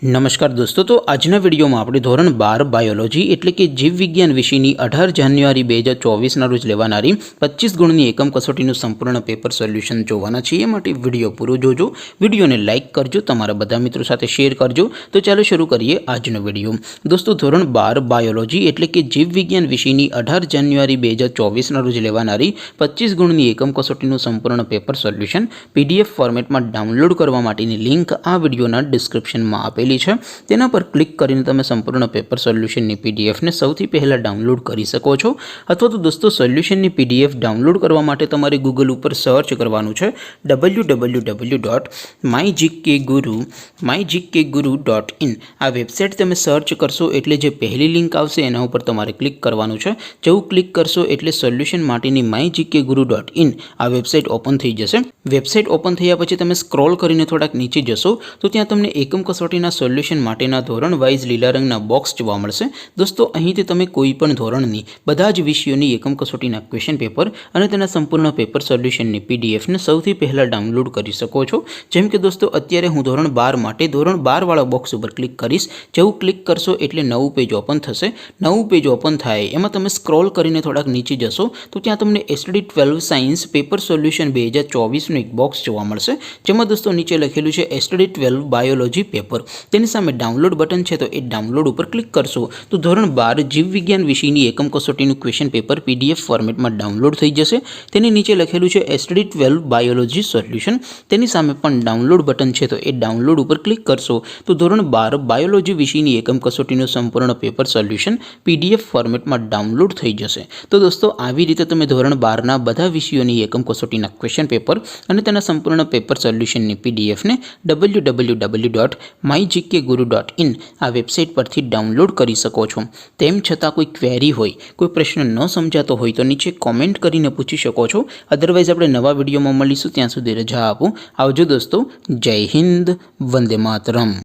नमस्कार दोस्तों, तो आजना विडियो में આપણે ધોરણ 12 બાયોલોજી એટલે કે જીવ વિજ્ઞાન વિષયની 18 જાન્યુઆરી 2024 ના રોજ લેવાનારી 25 ગુણની એકમ કસોટીનું સંપૂર્ણ પેપર સોલ્યુશન જોવાના છીએ। માટે વિડિયો પૂરો જોજો, વિડિયોને લાઈક કરજો, તમારા બધા મિત્રો સાથે શેર કરજો। તો ચાલો શરૂ કરીએ આજનો વિડિયો। દોસ્તો, ધોરણ 12 બાયોલોજી એટલે કે જીવ વિજ્ઞાન વિષયની 18 જાન્યુઆરી 2024 ના રોજ લેવાનારી 25 ગુણની એકમ કસોટીનું સંપૂર્ણ પેપર સોલ્યુશન PDF ફોર્મેટમાં ડાઉનલોડ કરવા માટેની લિંક આ વિડિયોના ડિસ્ક્રિપ્શનમાં આપેલી છે। તેના પર ક્લિક કરીને તમે સંપૂર્ણ પેપર સોલ્યુશનની PDF ને સૌથી પહેલા ડાઉનલોડ કરી શકો છો। અથવા તો દોસ્તો, સોલ્યુશનની PDF ડાઉનલોડ કરવા માટે તમારે ગૂગલ ઉપર સર્ચ કરવાનું છે www.mygkguru.in। આ વેબસાઇટ તમે સર્ચ કરશો એટલે જે પહેલી લિંક આવશે એના ઉપર તમારે ક્લિક કરવાનું છે। જેવું ક્લિક કરશો એટલે સોલ્યુશન માટેની mygkguru.in આ વેબસાઇટ ઓપન થઈ જશે। વેબસાઇટ ઓપન થયા પછી તમે સ્ક્રોલ કરીને થોડાક નીચે જશો તો ત્યાં તમને એકમ કસોટીના સોલ્યુશન માટેના ધોરણ વાઇઝ લીલા રંગના બોક્સ જોવા મળશે। દોસ્તો, અહીંથી તમે કોઈ પણ ધોરણની બધા જ વિષયોની એકમ કસોટીના ક્વેશ્ચન પેપર અને તેના સંપૂર્ણ પેપર સોલ્યુશનની PDF ને સૌથી પહેલા ડાઉનલોડ કરી શકો છો। જેમ કે દોસ્તો, અત્યારે હું ધોરણ 12 માટે ધોરણ 12 વાળા બોક્સ ઉપર ક્લિક કરીશ। જેવું ક્લિક કરશો એટલે નવું પેજ ઓપન થશે। નવું પેજ ઓપન થાય એમાં તમે સ્ક્રોલ કરીને થોડાક નીચે જશો તો ત્યાં તમને STD 12 સાયન્સ પેપર સોલ્યુશન 2024 નું એક બોક્સ જોવા મળશે, જેમાં દોસ્તો નીચે લખેલું છે STD 12 બાયોલોજી પેપર। તેની સામે ડાઉનલોડ બટન છે, તો એ ડાઉનલોડ ઉપર ક્લિક કરશો તો ધોરણ 12 જીવ વિજ્ઞાન વિષયની એકમ કસોટીનું ક્વેશ્ચન પેપર PDF ફોર્મેટમાં ડાઉનલોડ થઈ જશે। તેની નીચે લખેલું છે STD 12 બાયોલોજી સોલ્યુશન। તેની સામે પણ ડાઉનલોડ બટન છે, તો એ ડાઉનલોડ ઉપર ક્લિક કરશો તો ધોરણ 12 બાયોલોજી વિષયની એકમ કસોટીનું સંપૂર્ણ પેપર સોલ્યુશન PDF ફોર્મેટમાં ડાઉનલોડ થઈ જશે। તો દોસ્તો, આવી રીતે તમે ધોરણ 12 ના બધા વિષયોની એકમ કસોટીના ક્વેશ્ચન પેપર અને તેના સંપૂર્ણ પેપર સોલ્યુશનની PDF ને www.mygkguru.in આ વેબસાઇટ પરથી ડાઉનલોડ કરી શકો છો। તેમ છતાં કોઈ ક્વેરી હોય, કોઈ પ્રશ્ન ન સમજાતો હોય તો નીચે કોમેન્ટ કરીને પૂછી શકો છો। અધરવાઇઝ આપણે નવા વિડીયોમાં મળીશું, ત્યાં સુધી રજા આપો। આવજો દોસ્તો, જય હિન્દ, વંદે માતરમ।